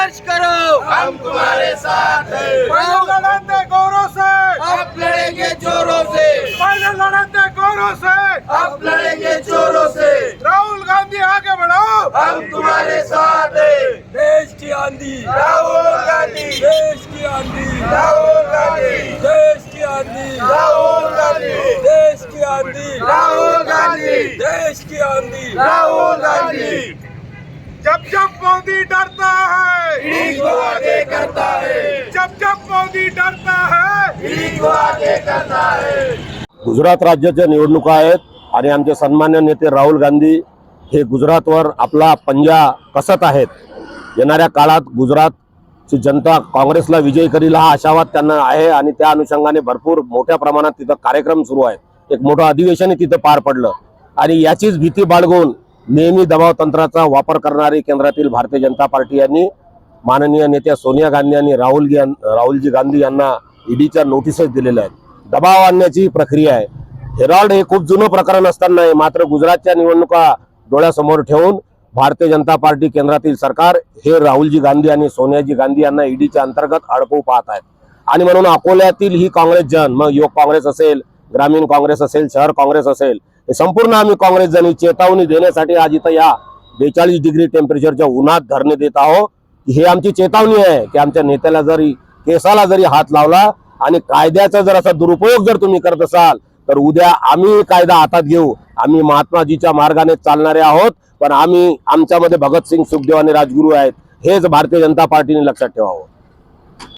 संघर्ष करो, हम तुम्हारे साथ हैं। लड़ते गौरव से, अब लड़ेंगे जोरों से, लड़ते गौरव से। अब लड़ेंगे जोरों से। राहुल गांधी आगे बढ़ो, हम तुम्हारे साथ हैं। देश की आंधी, राहुल गांधी, देश की आंधी, राहुल गांधी, देश की आंधी, राहुल गांधी, देश की आंधी, राहुल गांधी, देश की आंधी। राहुल गांधी। जब जब मोदी डरता है, ईडी को आगे करता है, जब जब मोदी डरता है, ईडी को आगे करता है। गुजरात राज्याच्या निवडणुका आहेत आणि आमचे सन्मान्य नेते राहुल गांधी हे गुजरातवर आपला पंजा कसत आहेत। येणाऱ्या काळात गुजरातची जनता काँग्रेसला विजयी करील हा आशावाद त्यांना आहे आणि त्या अनुषंगाने भरपूर मोठ्या प्रमाणात तिथं कार्यक्रम सुरू आहेत। एक मोठं अधिवेशन तिथं पार पडलं आणि याचीच भीती बाळगून नेहमी दबाव तंत्राचा वापर करणारी केंद्रातील भारतीय जनता पार्टी यांनी माननीय नेत्या सोनिया गांधी आणि राहुलजी गांधी यांना ईडीच्या नोटिसेस दिलेल्या आहेत। दबाव आणण्याची प्रक्रिया आहे। हेराल्ड हे खूप जुनं प्रकरण असताना मात्र गुजरातच्या निवडणुका डोळ्यासमोर ठेवून भारतीय जनता पार्टी केंद्रातील सरकार हे राहुलजी गांधी आणि सोनियाजी गांधी यांना ईडीच्या अंतर्गत अडकवू पाहत आहेत। आणि म्हणून अकोल्यातील ही काँग्रेस जन, मग युवक काँग्रेस असेल, ग्रामीण काँग्रेस असेल, शहर काँग्रेस असेल, हे संपूर्ण आम्ही काँग्रेस जन चेतावणी देण्यासाठी आज इथं या 42 डिग्री टेम्परेचरच्या उन्हात धरणे देत आहोत। हे आमची चेतावणी आहे की आमच्या नेत्याला जरी केसाला जरी हात लावला आणि कायद्याचा जर असा दुरुपयोग जर तुम्ही करत असाल तर उद्या आम्ही कायदा हातात घेऊ। आम्ही महात्माजीच्या मार्गाने चालणारे आहोत, पण आम्ही आमच्यामध्ये भगतसिंग, सुखदेव आणि राजगुरू आहेत, हेच भारतीय जनता पार्टीने लक्षात ठेवावं।